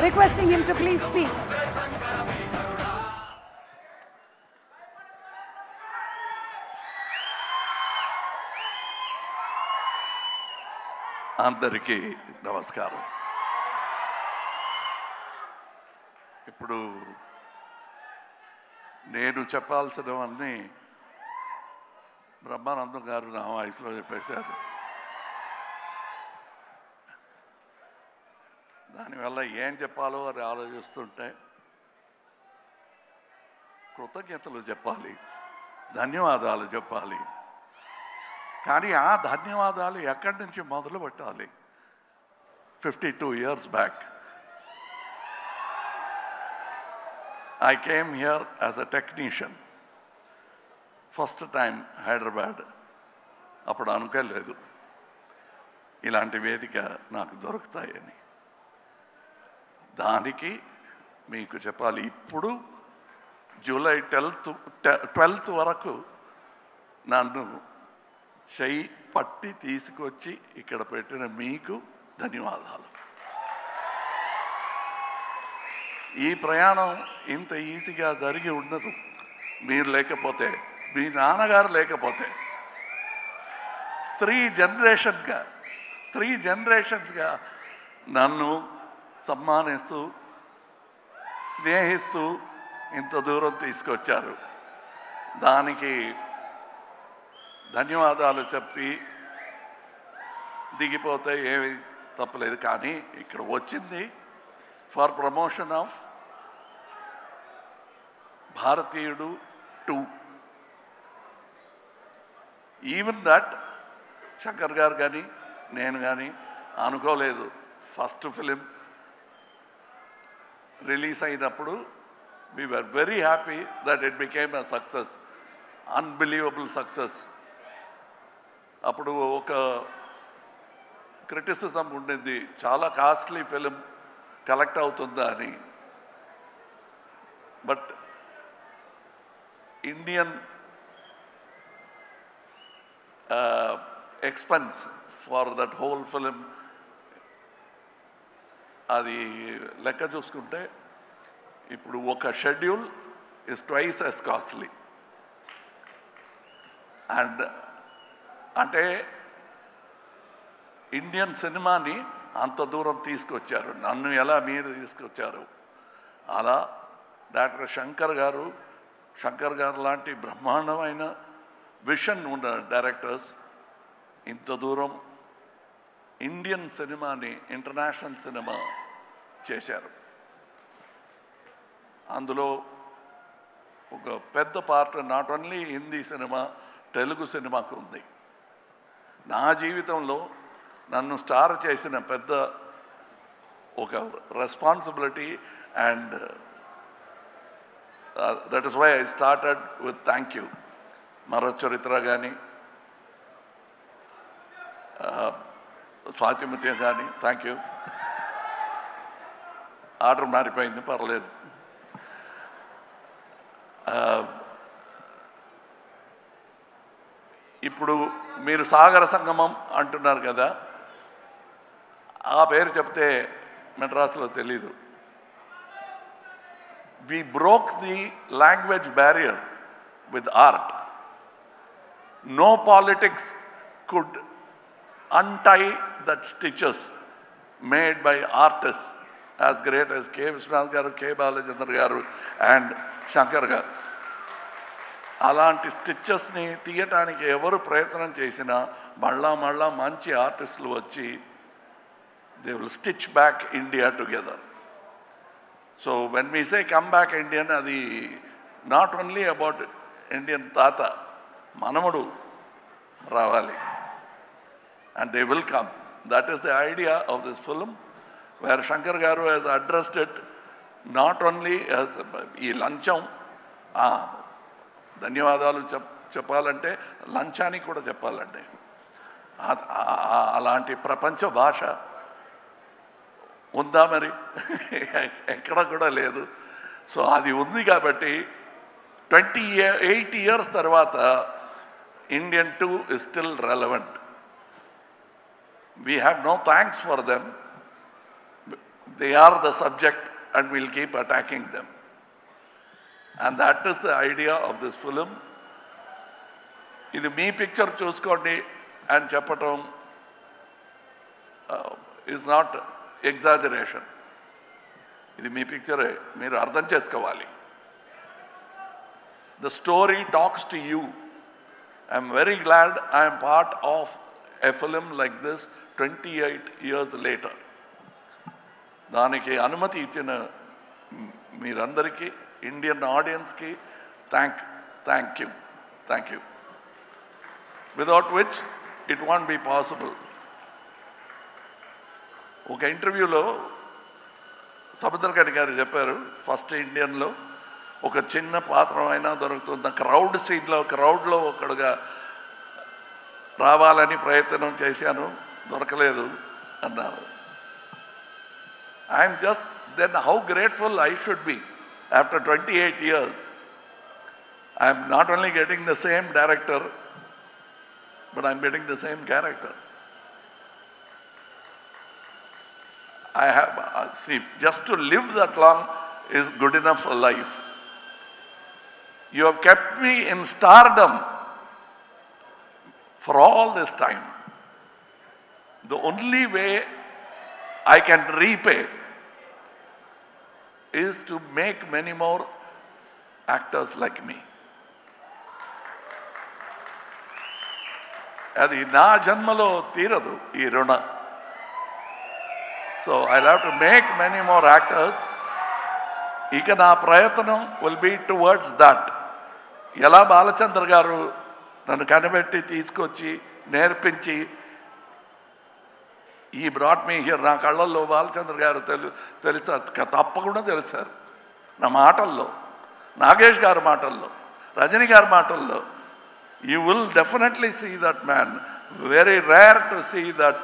requesting him to please speak. అందరికీ నమస్కారం. ఇప్పుడు నేను చెప్పాల్సినవన్నీ బ్రహ్మానందం గారు నా వాయిస్లో చెప్పేశారు. దానివల్ల ఏం చెప్పాలో అని ఆలోచిస్తుంటే కృతజ్ఞతలు చెప్పాలి, ధన్యవాదాలు చెప్పాలి. కానీ ఆ ధన్యవాదాలు ఎక్కడి నుంచి మొదలు పెట్టాలి? 52 years back I came here as a technician. First time Hyderabad. అప్పుడు అనుకోలేదు ఇలాంటి వేదిక నాకు దొరుకుతాయని. దానికి మీకు చెప్పాలి, ఇప్పుడు జూలై 12th వరకు నన్ను చెయ్యి పట్టి తీసుకొచ్చి ఇక్కడ పెట్టిన మీకు ధన్యవాదాలు. ఈ ప్రయాణం ఇంత ఈజీగా జరిగి ఉండదు మీరు లేకపోతే, మీ నాన్నగారు లేకపోతే. 3 జనరేషన్స్గా నన్ను సమ్మానిస్తూ స్నేహిస్తూ ఇంత దూరం తీసుకొచ్చారు. దానికి ధన్యవాదాలు చెప్పి దిగిపోతే ఏమి తప్పలేదు. కానీ ఇక్కడ వచ్చింది ఫర్ ప్రమోషన్ ఆఫ్ భారతీయుడు 2. ఈవెన్ దట్ శంకర్ గారు కానీ నేను కానీ అనుకోలేదు. ఫస్ట్ ఫిలిం రిలీజ్ అయినప్పుడు we were very happy that it became a success, unbelievable success. అప్పుడు ఒక క్రిటిసిజం ఉండింది, చాలా కాస్ట్లీ ఫిలిం కలెక్ట్ అవుతుందా అని. But Indian expense for that whole film అది లెక్క చూసుకుంటే ఇప్పుడు ఒక schedule is twice as costly. And అంటే ఇండియన్ సినిమాని అంత దూరం తీసుకొచ్చారు. నన్ను ఎలా మీరు తీసుకొచ్చారు, అలా డాక్టర్ శంకర్ గారు లాంటి బ్రహ్మాండమైన విషన్ ఉన్న డైరెక్టర్స్ ఇంత దూరం ఇండియన్ సినిమాని ఇంటర్నేషనల్ సినిమా చేశారు. అందులో ఒక పెద్ద part not only Hindi cinema, Telugu సినిమాకు ఉంది. నా జీవితంలో నన్ను స్టార్ చేసిన పెద్ద ఒక responsibility. And that is why I started with thank you. Maro Charitra కానీ స్వాతిముత్యం కానీ థ్యాంక్ యూ. ఆర్డర్ మారిపోయింది, పర్లేదు. ఇప్పుడు మీరు సాగర సంగమం అంటున్నారు కదా, ఆ పేరు చెప్తే మెడ్రాస్లో తెలీదు. We broke the language barrier with art. No politics could untie that stitches made by artists as great as K. Vishwanath garu, K. Balachandra garu and Shankar garu. అలాంటి స్టిచెస్ని తీయటానికి ఎవరు ప్రయత్నం చేసినా మళ్ళా మంచి ఆర్టిస్టులు వచ్చి they will stitch back India together. So when we say come back Indian, అది నాట్ ఓన్లీ అబౌట్ ఇండియన్ తాత, మనముడు రావాలి. And they will come. That is the idea of this film, where Shankar garu has addressed it not only as ఈ లంచం. ధన్యవాదాలు చెప్పాలంటే లంచానికి కూడా చెప్పాలండి. అలాంటి ప్రపంచ భాష ఉందా మరి? ఎక్కడ కూడా లేదు. సో అది ఉంది కాబట్టి 28 years తర్వాత Indian 2 is still relevant. We have no thanks for them they are the subject and we'll keep attacking them. And that is the idea of this film. This me picture chuskondi and chappatam is not exaggeration. This me picture meer ardham cheskovali. The story talks to you. I am very glad I am part of a film like this 28 years later. దానికి అనుమతి ఇచ్చిన మీరందరికీ Indian ఆడియన్స్కి thank you. Without which it want be possible. ఒక ఇంటర్వ్యూలో సముద్రకని గారు చెప్పారు, first ఇండియన్లో ఒక చిన్న పాత్ర అయినా దొరుకుతుంది, క్రౌడ్లో ఒకడుగా రావాలని ప్రయత్నం చేశాను, దొరకలేదు అన్నారు. I'm just, then how grateful I should be after 28 years. I'm not only getting the same director, but I'm getting the same character. I have, see, just to live that long is good enough for life. You have kept me in stardom for all this time. The only way I can repay is to make many more actors like me. Adi na janmalo tiradu ee runa. So I'll have to make many more actors. Ika na prayatnam will be towards that. Ela Balachandra garu nannu kanibetti teesukochi nerpinchi he brought me here. నా కళ్ళల్లో బాలచంద్ర గారు తెలుస్తారు, తప్పకుండా తెలుస్తారు. నా మాటల్లో, నాగేష్ గారి మాటల్లో, రజనీ గారి మాటల్లో, you will definitely see that man. Very rare to see that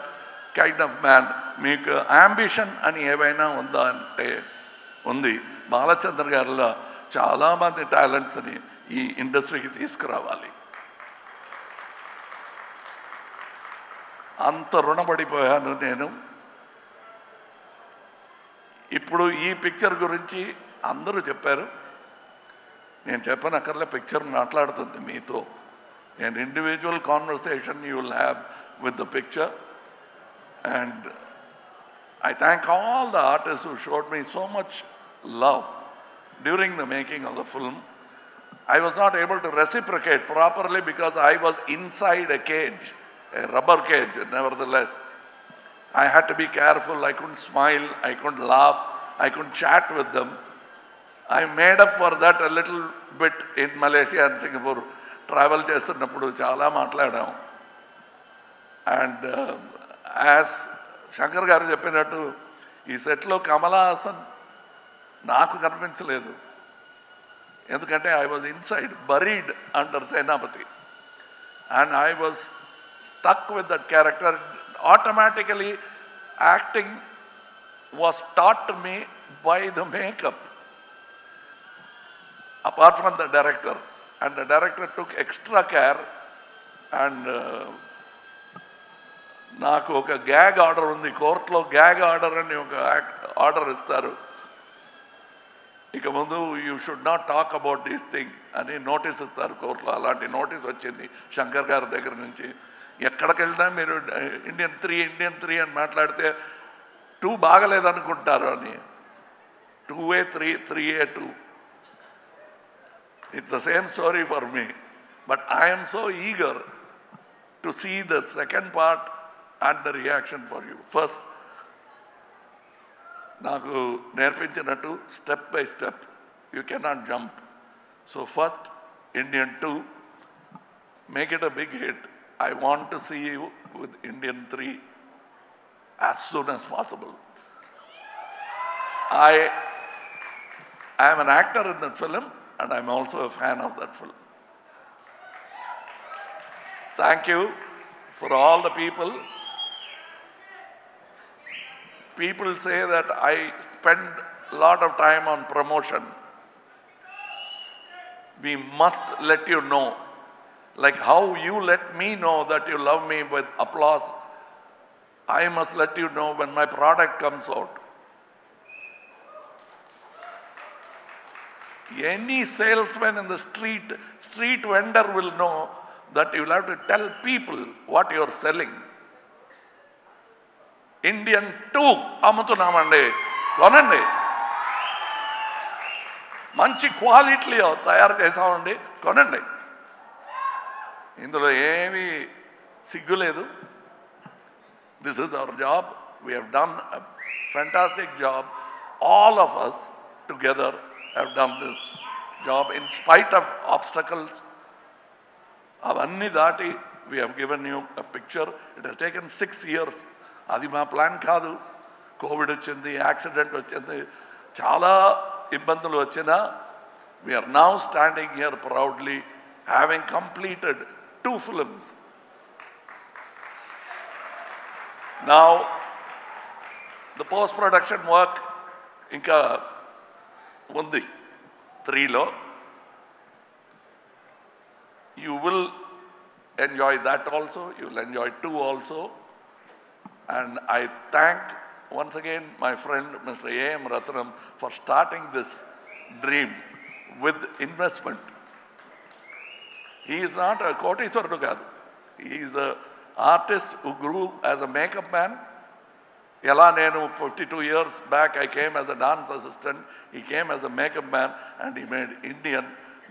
kind of man. మీకు అంబిషన్ అని ఏవైనా ఉందా అంటే ఉంది. బాలచంద్ర గారిలో చాలామంది టాలెంట్స్ని ఈ ఇండస్ట్రీకి తీసుకురావాలి. అంత రుణపడిపోయాను నేను. ఇప్పుడు ఈ పిక్చర్ గురించి అందరూ చెప్పారు, నేను చెప్పనక్కర్లే, పిక్చర్ మాట్లాడుతుంది మీతో. an individual conversation you will have with the picture, and I thank all the artists who showed me so much love during the making of the film. I was not able to reciprocate properly because I was inside a cage, a rubber cage. Nevertheless, I had to be careful. I couldn't smile, I couldn't laugh, I couldn't chat with them. I made up for that a little bit in Malaysia and Singapore. Travel చేస్తున్నప్పుడు చాలా మాట్లాడాం. And as Shankar గారు చెప్పినట్టు ఈ సెట్లో కమలా హాసన్ నాకు కనిపించలేదు, ఎందుకంటే I was inside buried under Senapathi, and I was stuck with that character. Automatically acting was taught to me by the makeup apart from the director, and the director took extra care. And నాకు ఒక gag order ఉంది, కోర్టులో gag order అని ఒక order ఇస్తారు. ఇక ముందు you should not talk about this thing అని నోటీస్ ఇస్తారు కోర్టులో. అలాంటి నోటీస్ వచ్చింది శంకర్ గారి దగ్గర నుంచి. ఎక్కడికి వెళ్ళినా మీరు ఇండియన్ త్రీ అని మాట్లాడితే 2 బాగలేదనుకుంటారు అని. 2A 3A 2. It's the same story for me, but I am so eager to see the second part and the reaction for you. First, నాకు నేర్పించినట్టు step by step, you cannot jump. So first, Indian 2, make it a big hit. I want to see you with Indian 3 as soon as possible. I am an actor in that film, and I'm also a fan of that film. Thank you for all the people. People say that I spend a lot of time on promotion. We must let you know, like how you let me know that you love me with applause, I must let you know when my product comes out. Any salesman in the street vendor will know that you will have to tell people what you are selling. Indian 2 అమ్ముతున్నామండి, కొనండి. మంచి క్వాలిటీలో తయారు చేసామండి, కొనండి. ఇందులో ఏమీ సిగ్గు లేదు. This is our job. We have done a fantastic job. All of us together have done this job in spite of obstacles. Avanni dati, we have given you a picture. It has taken 6 years. Adi ma plan kaadu. COVID vachindi, accident vachindi, chala ibbandulu vachina. We are now standing here proudly, having completed 2 films. Now, the post-production work, inka undi 3 lo. You will enjoy that also. You will enjoy 2 also. And I thank once again my friend Mr. A.M. Ratnam for starting this dream with investment. He is not a Koteswarudu kaadu. He is an artist who grew as a makeup man. Ela nenu 52 years back I came as a dance assistant. He came as a makeup man and he made Indian,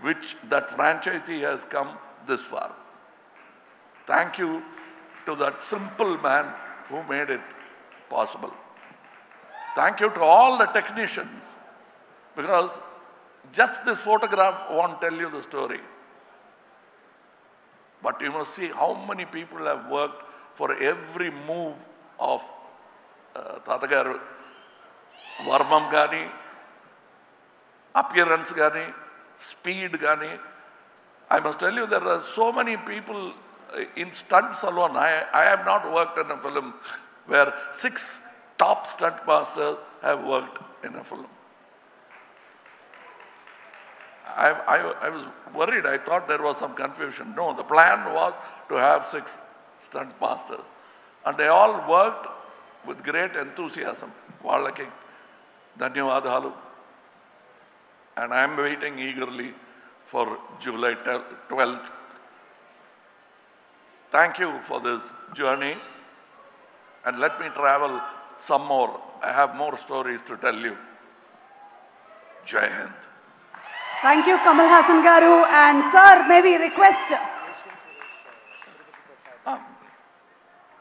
which that franchisee has come this far. Thank you to that simple man who made it possible. Thank you to all the technicians, because just this photograph won't tell you the story. But you must see how many people have worked for every move of Tatagaru, Varmam Gani, appearance Gani, speed Gani. I must tell you, there are so many people in stunts alone. I have not worked in a film where 6 top stunt masters have worked in a film. I was worried. I thought there was some confusion. No, the plan was to have 6 stunt masters. And they all worked with great enthusiasm. Vallaki dhanyavadalu. And I am waiting eagerly for July 12th. Thank you for this journey. And let me travel some more. I have more stories to tell you. Jai Hind. Thank you, Kamal Haasan garu. And sir, maybe request.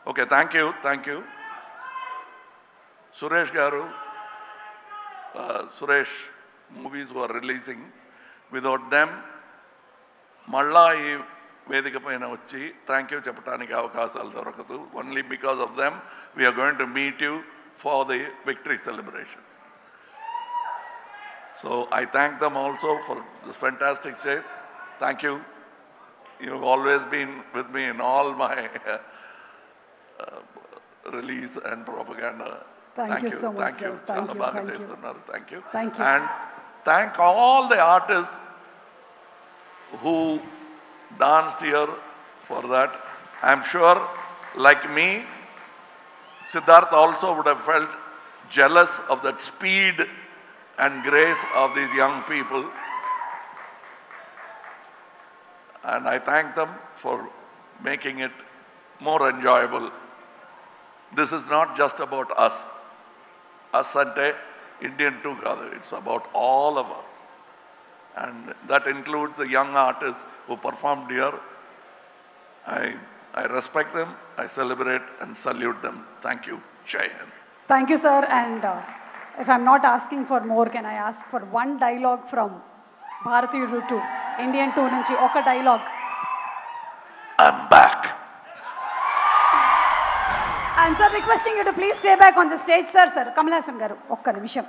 Okay, thank you. Suresh garu, Suresh movies who are releasing. Without them, malla ee vedika paina vachi thank you cheppadaniki avakasalu dorakadu. Only because of them we are going to meet you for the victory celebration. So I thank them also for this fantastic stage. Thank you. You've always been with me in all my release and propaganda. Thank you so much, thank you. sir. Thank you. Thank you. And thank all the artists who danced here for that. I'm sure, like me, Siddharth also would have felt jealous of that speed and grace of these young people. And I thank them for making it more enjoyable. This is not just about us. Us ante Indian 2 kaadu. It's about all of us. And that includes the young artists who performed here. I respect them, I celebrate and salute them. Thank you. Jai Hind. Thank you, sir. And if I'm not asking for more, can I ask for one dialogue from Bharatiyudu 2, Indian 2 nunchi oka dialogue? I'm back. And sir, requesting you to please stay back on the stage, sir. Kamal Haasan garu, okka nimisham.